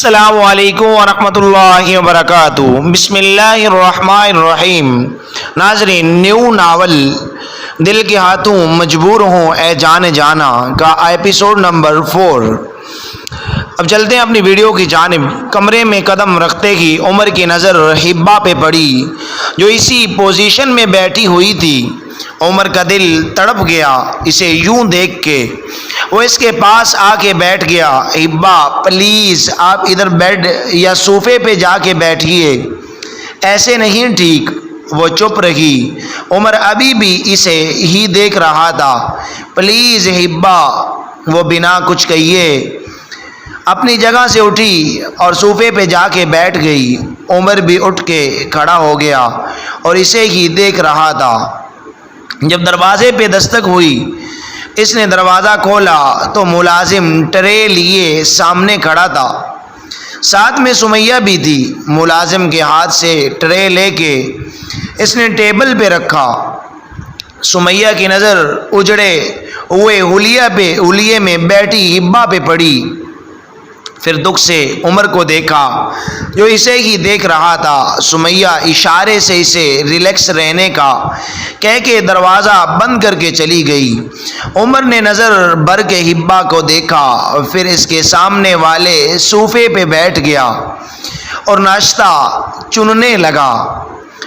السلام علیکم ورحمۃ اللہ وبرکاتہ۔ بسم اللہ الرحمن الرحیم۔ ناظرین، نیو ناول دل کے ہاتھوں مجبور ہوں اے جان جانا کا ایپیسوڈ نمبر 4۔ اب چلتے ہیں اپنی ویڈیو کی جانب۔ کمرے میں قدم رکھتے ہی عمر کی نظر حبا پہ پڑی جو اسی پوزیشن میں بیٹھی ہوئی تھی۔ عمر کا دل تڑپ گیا اسے یوں دیکھ کے۔ وہ اس کے پاس آ کے بیٹھ گیا۔ حبا پلیز آپ ادھر بیڈ یا صوفے پہ جا کے بیٹھیے، ایسے نہیں ٹھیک۔ وہ چپ رہی۔ عمر ابھی بھی اسے ہی دیکھ رہا تھا۔ پلیز حبا، وہ بنا کچھ کہیے اپنی جگہ سے اٹھی اور صوفے پہ جا کے بیٹھ گئی۔ عمر بھی اٹھ کے کھڑا ہو گیا اور اسے ہی دیکھ رہا تھا۔ جب دروازے پہ دستک ہوئی، اس نے دروازہ کھولا تو ملازم ٹرے لیے سامنے کھڑا تھا، ساتھ میں سمیہ بھی تھی۔ ملازم کے ہاتھ سے ٹرے لے کے اس نے ٹیبل پہ رکھا۔ سمیہ کی نظر اجڑے ہوئے حلیے میں بیٹھی حبا پہ پڑی، پھر دکھ سے عمر کو دیکھا جو اسے ہی دیکھ رہا تھا۔ سمیہ اشارے سے اسے ریلیکس رہنے کا کہہ کے دروازہ بند کر کے چلی گئی۔ عمر نے نظر بھر کے حبا کو دیکھا، پھر اس کے سامنے والے صوفے پہ بیٹھ گیا اور ناشتہ چننے لگا۔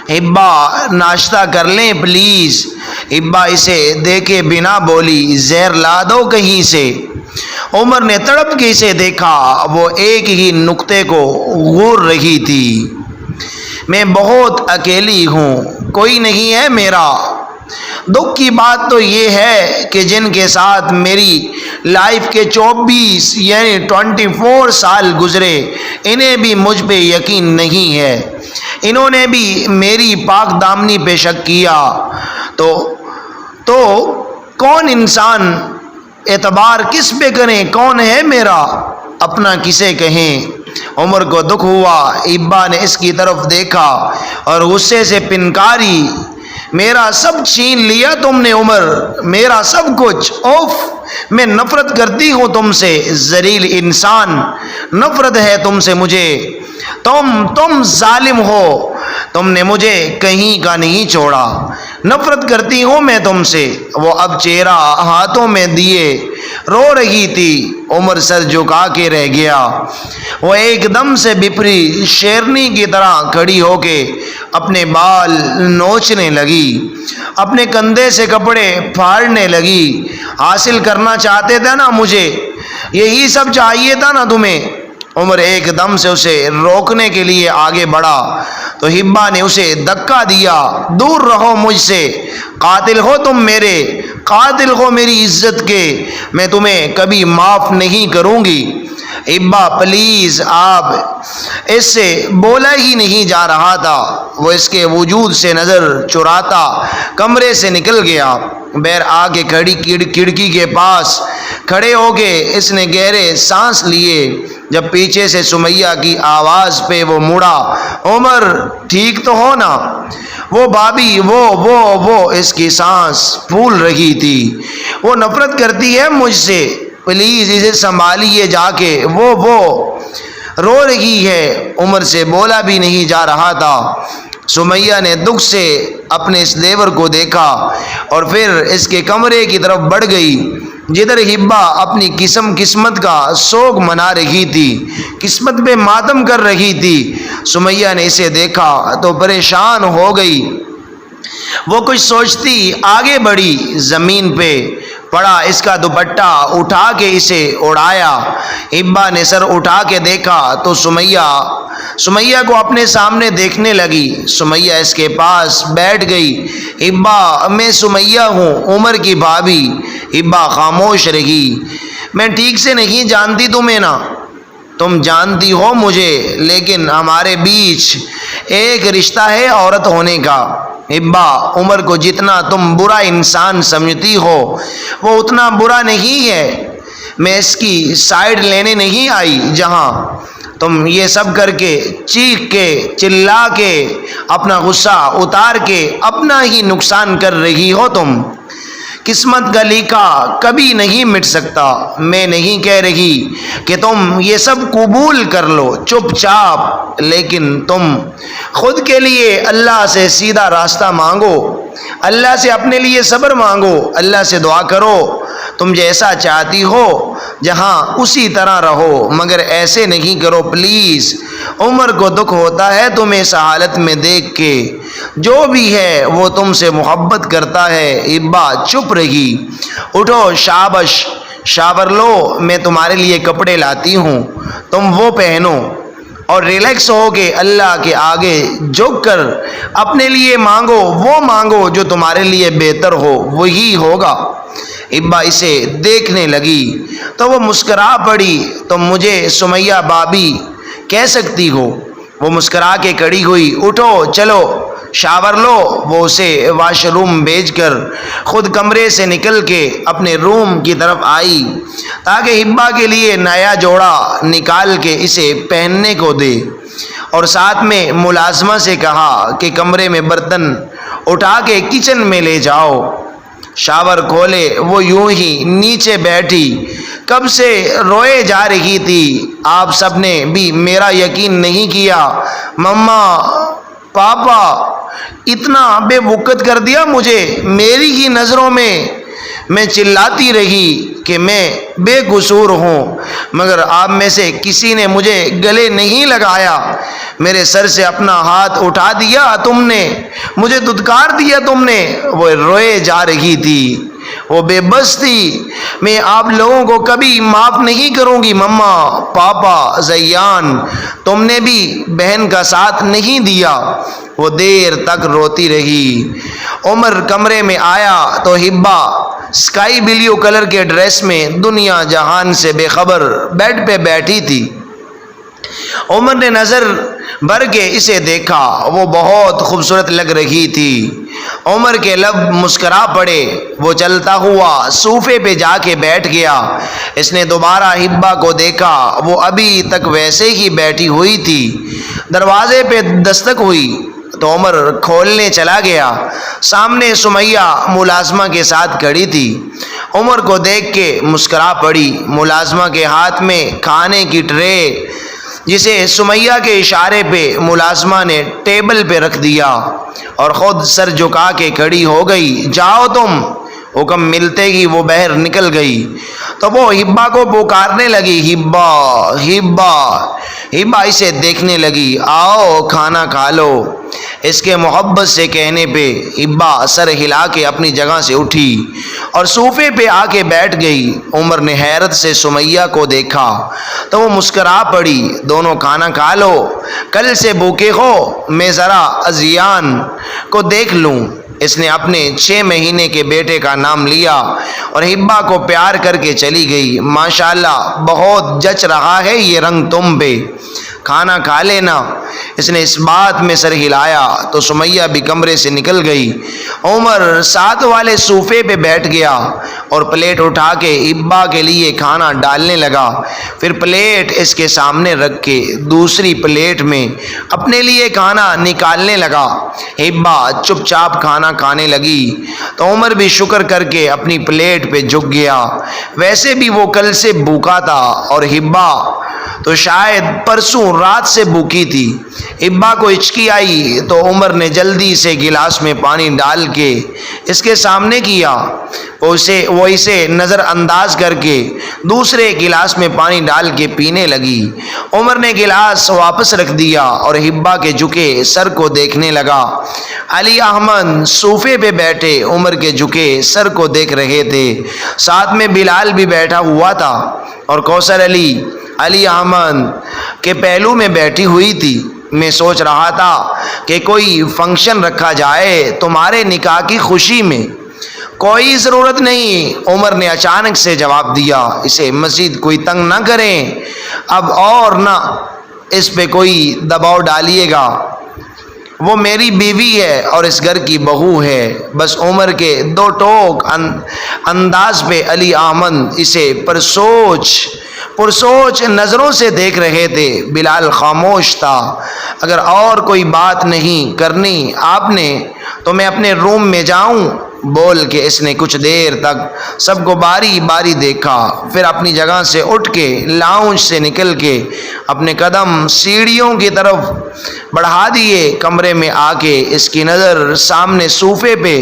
حبا ناشتہ کر لیں پلیز۔ حبا اسے دیکھے بنا بولی، زہر لا دو کہیں سے۔ عمر نے تڑپ کے اسے دیکھا، وہ ایک ہی نقطے کو گور رہی تھی۔ میں بہت اکیلی ہوں، کوئی نہیں ہے میرا۔ دکھ کی بات تو یہ ہے کہ جن کے ساتھ میری لائف کے 24 یعنی 24 سال گزرے، انہیں بھی مجھ پہ یقین نہیں ہے۔ انہوں نے بھی میری پاک دامنی پہ شک کیا تو کون انسان اعتبار کس پہ کریں؟ کون ہے میرا اپنا کسے کہیں؟ عمر کو دکھ ہوا۔ حبا نے اس کی طرف دیکھا اور غصے سے پنکاری، میرا سب چھین لیا تم نے عمر، میرا سب کچھ۔ اوف، میں نفرت کرتی ہوں تم سے، ذلیل انسان، نفرت ہے تم سے مجھے۔ تم ظالم ہو، تم نے مجھے کہیں کا نہیں چھوڑا، نفرت کرتی ہوں میں تم سے۔ وہ اب چہرہ ہاتھوں میں دیے رو رہی تھی۔ عمر سر جھکا کے رہ گیا۔ وہ ایک دم سے بپری شیرنی کی طرح کھڑی ہو کے اپنے بال نوچنے لگی، اپنے کندھے سے کپڑے پھاڑنے لگی۔ حاصل کرنا چاہتے تھے نا مجھے، یہی سب چاہیے تھا نا تمہیں؟ عمر ایک دم سے اسے روکنے کے لیے آگے بڑھا تو حبا نے اسے دھکا دیا۔ دور رہو مجھ سے، قاتل ہو تم میرے، قاتل ہو میری عزت کے، میں تمہیں کبھی معاف نہیں کروں گی۔ حبا پلیز آپ، اس سے بولا ہی نہیں جا رہا تھا۔ وہ اس کے وجود سے نظر چراتا کمرے سے نکل گیا۔ بیر آ کے کھڑکی کے پاس کھڑے ہو کے اس نے گہرے سانس لیے۔ جب پیچھے سے سمیہ کی آواز پہ وہ مڑا، عمر ٹھیک تو ہو نا؟ وہ بھابھی، وہ اس کی سانس پھول رہی تھی۔ وہ نفرت کرتی ہے مجھ سے، پلیز اسے سنبھالیے جا کے۔ وہ رو رہی ہے۔ عمر سے بولا بھی نہیں جا رہا تھا۔ سمیہ نے دکھ سے اپنے اس دیور کو دیکھا اور پھر اس کے کمرے کی طرف بڑھ گئی جدھر حبا اپنی قسمت کا سوگ منا رہی تھی، قسمت پہ ماتم کر رہی تھی۔ سمیہ نے اسے دیکھا تو پریشان ہو گئی۔ وہ کچھ سوچتی آگے بڑھی، زمین پہ پڑا اس کا دوپٹہ اٹھا کے اسے اڑایا۔ حبا نے سر اٹھا کے دیکھا تو سمیہ کو اپنے سامنے دیکھنے لگی۔ سمیہ اس کے پاس بیٹھ گئی۔ حبا، میں سمیہ ہوں، عمر کی بھابھی۔ حبا خاموش رہی۔ میں ٹھیک سے نہیں جانتی تمہیں نا، تم جانتی ہو مجھے، لیکن ہمارے بیچ ایک رشتہ ہے عورت ہونے کا۔ حبا، عمر کو جتنا تم برا انسان سمجھتی ہو وہ اتنا برا نہیں ہے۔ میں اس کی سائیڈ لینے نہیں آئی جہاں تم یہ سب کر کے چیخ کے چلا کے اپنا غصہ اتار کے اپنا ہی نقصان کر رہی ہو۔ تم قسمت کا لکھا کبھی نہیں مٹ سکتا۔ میں نہیں کہہ رہی کہ تم یہ سب قبول کر لو چپ چاپ، لیکن تم خود کے لیے اللہ سے سیدھا راستہ مانگو، اللہ سے اپنے لیے صبر مانگو، اللہ سے دعا کرو، تم جیسا چاہتی ہو جہاں اسی طرح رہو، مگر ایسے نہیں کرو پلیز۔ عمر کو دکھ ہوتا ہے تمہیں اس حالت میں دیکھ کے، جو بھی ہے وہ تم سے محبت کرتا ہے۔ ہبا چپ رہی۔ اٹھو شابش، شاور لو، میں تمہارے لیے کپڑے لاتی ہوں، تم وہ پہنو اور ریلیکس ہو کے اللہ کے آگے جھک کر اپنے لیے مانگو، وہ مانگو جو تمہارے لیے بہتر ہو، وہی ہوگا۔ ہبا اسے دیکھنے لگی تو وہ مسکرا پڑی۔ تم مجھے سمیہ بابی کہہ سکتی ہو۔ وہ مسکرا کے کھڑی ہوئی۔ اٹھو چلو شاور لو۔ وہ اسے واش روم بھیج کر خود کمرے سے نکل کے اپنے روم کی طرف آئی تاکہ ہبا کے لیے نیا جوڑا نکال کے اسے پہننے کو دے، اور ساتھ میں ملازمہ سے کہا کہ کمرے میں برتن اٹھا کے کچن میں لے جاؤ۔ شاور کھولے وہ یوں ہی نیچے بیٹھی کب سے روئے جا رہی تھی۔ آپ سب نے بھی میرا یقین نہیں کیا۔ مما، پاپا، اتنا بے وقت کر دیا مجھے، میری ہی نظروں میں چلاتی رہی کہ میں بے قصور ہوں، مگر آپ میں سے کسی نے مجھے گلے نہیں لگایا۔ میرے سر سے اپنا ہاتھ اٹھا دیا تم نے، مجھے دھتکار دیا تم نے۔ وہ روئے جا رہی تھی، وہ بے بس تھی۔ میں آپ لوگوں کو کبھی معاف نہیں کروں گی مما، پاپا، زیان، تم نے بھی بہن کا ساتھ نہیں دیا۔ وہ دیر تک روتی رہی۔ عمر کمرے میں آیا تو ہبا اسکائی بلیو کلر کے ڈریس میں دنیا جہان سے بے خبر بیڈ پہ بیٹھی تھی۔ عمر نے نظر بھر کے اسے دیکھا، وہ بہت خوبصورت لگ رہی تھی۔ عمر کے لب مسکرا پڑے۔ وہ چلتا ہوا صوفے پہ جا کے بیٹھ گیا۔ اس نے دوبارہ ہبا کو دیکھا، وہ ابھی تک ویسے ہی بیٹھی ہوئی تھی۔ دروازے پہ دستک ہوئی تو عمر کھولنے چلا گیا۔ سامنے سمیہ ملازمہ کے ساتھ کھڑی تھی۔ عمر کو دیکھ کے مسکرا پڑی۔ ملازمہ کے ہاتھ میں کھانے کی ٹرے، جسے سمیہ کے اشارے پہ ملازمہ نے ٹیبل پہ رکھ دیا، اور خود سر جھکا کے کھڑی ہو گئی۔ جاؤ تم۔ حکم ملتے ہی وہ باہر نکل گئی تو وہ ہبا کو پکارنے لگی، ہبا، ہبا۔ ہبا اسے دیکھنے لگی۔ آؤ کھانا کھا لو۔ اس کے محبت سے کہنے پہ ہبا سر ہلا کے اپنی جگہ سے اٹھی اور صوفے پہ آ کے بیٹھ گئی۔ عمر نے حیرت سے سمیہ کو دیکھا تو وہ مسکرا پڑی۔ دونوں کھانا کھا لو، کل سے بھوکے ہو، میں ذرا ازیان کو دیکھ لوں۔ اس نے اپنے 6 مہینے کے بیٹے کا نام لیا اور ہبا کو پیار کر کے چلی گئی۔ ماشاءاللہ بہت جچ رہا ہے یہ رنگ تم پہ، کھانا کھا لینا۔ اس نے اس بات میں سر ہلایا تو سمیہ بھی کمرے سے نکل گئی۔ عمر ساتھ والے صوفے پہ بیٹھ گیا اور پلیٹ اٹھا کے ہبا کے لیے کھانا ڈالنے لگا، پھر پلیٹ اس کے سامنے رکھ کے دوسری پلیٹ میں اپنے لیے کھانا نکالنے لگا۔ ہبا چپ چاپ کھانا کھانے لگی تو عمر بھی شکر کر کے اپنی پلیٹ پہ جھک گیا۔ ویسے بھی وہ کل سے بھوکا تھا اور ہبا تو شاید پرسوں رات سے بھوکی تھی۔ ہبا کو ہچکی آئی تو عمر نے جلدی سے گلاس میں پانی ڈال کے اس کے سامنے کیا۔ وہ اسے نظر انداز کر کے دوسرے گلاس میں پانی ڈال کے پینے لگی۔ عمر نے گلاس واپس رکھ دیا اور ہبا کے جھکے سر کو دیکھنے لگا۔ علی احمد صوفے پہ بیٹھے عمر کے جھکے سر کو دیکھ رہے تھے، ساتھ میں بلال بھی بیٹھا ہوا تھا، اور کوثر علی احمد کے پہلو میں بیٹھی ہوئی تھی۔ میں سوچ رہا تھا کہ کوئی فنکشن رکھا جائے تمہارے نکاح کی خوشی میں۔ کوئی ضرورت نہیں، عمر نے اچانک سے جواب دیا۔ اسے مزید کوئی تنگ نہ کریں اب، اور نہ اس پہ کوئی دباؤ ڈالیے گا۔ وہ میری بیوی ہے اور اس گھر کی بہو ہے۔ بس عمر کے دو ٹوک انداز پہ علی احمد اسے پرسوچ نظروں سے دیکھ رہے تھے۔ بلال خاموش تھا۔ اگر اور کوئی بات نہیں کرنی آپ نے تو میں اپنے روم میں جاؤں؟ بول کے اس نے کچھ دیر تک سب کو باری باری دیکھا، پھر اپنی جگہ سے اٹھ کے لاؤنج سے نکل کے اپنے قدم سیڑھیوں کی طرف بڑھا دیے۔ کمرے میں آ کے اس کی نظر سامنے صوفے پہ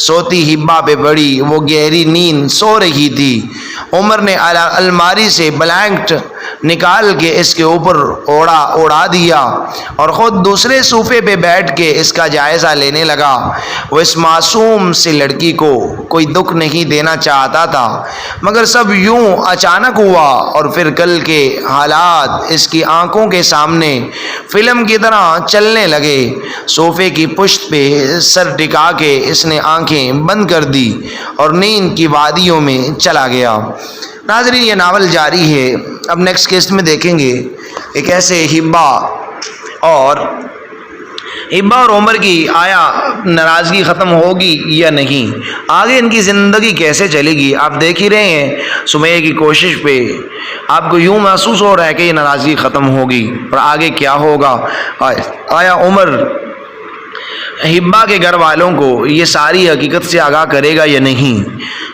سوتی حبا پہ پڑی۔ وہ گہری نیند سو رہی تھی۔ عمر نے الماری سے بلینکٹ نکال کے اس کے اوپر اڑا دیا اور خود دوسرے صوفے پہ بیٹھ کے اس کا جائزہ لینے لگا۔ وہ اس معصوم سی لڑکی کو کوئی دکھ نہیں دینا چاہتا تھا، مگر سب یوں اچانک ہوا اور پھر کل کے حالات اس کی آنکھوں کے سامنے فلم کی طرح چلنے لگے۔ صوفے کی پشت پہ سر ٹکا کے اس نے آنکھیں بند کر دی اور نیند کی وادیوں میں چلا گیا۔ ناظرین، یہ ناول جاری ہے۔ اب نیکسٹ قسط میں دیکھیں گے کہ کیسے حبا اور عمر کی آیا ناراضگی ختم ہوگی یا نہیں، آگے ان کی زندگی کیسے چلے گی۔ آپ دیکھ ہی رہے ہیں سمیہ کی کوشش پہ آپ کو یوں محسوس ہو رہا ہے کہ یہ ناراضگی ختم ہوگی، اور آگے کیا ہوگا۔ آیا عمر حبا کے گھر والوں کو یہ ساری حقیقت سے آگاہ کرے گا یا نہیں،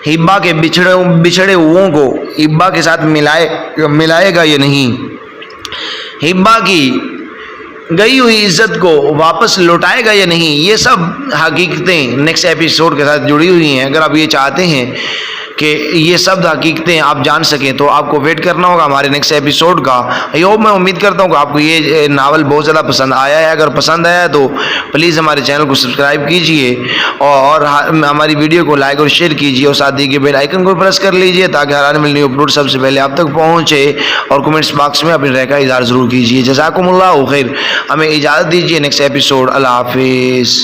حبا کے بچھڑے ہوئوں کو حبا کے ساتھ ملائے گا یا نہیں، حبا کی گئی ہوئی عزت کو واپس لوٹائے گا یا نہیں، یہ سب حقیقتیں نیکسٹ ایپیسوڈ کے ساتھ جڑی ہوئی ہیں۔ اگر آپ یہ چاہتے ہیں کہ یہ سب حقیقتیں آپ جان سکیں تو آپ کو ویٹ کرنا ہوگا ہمارے نیکسٹ ایپیسوڈ کا۔ میں امید کرتا ہوں کہ آپ کو یہ ناول بہت زیادہ پسند آیا ہے۔ اگر پسند آیا ہے تو پلیز ہمارے چینل کو سبسکرائب کیجئے اور ہماری ویڈیو کو لائک اور شیئر کیجئے اور ساتھ ہی کے بیل آئیکن کو پریس کر لیجئے تاکہ ہر آنے والی نیو اپلوڈ سب سے پہلے آپ تک پہنچے، اور کمنٹس باکس میں اپنی رائے کا اظہار ضرور کیجئے۔ جزاکم اللہ خیر، ہمیں اجازت دیجئے، نیکسٹ ایپیسوڈ، اللہ حافظ۔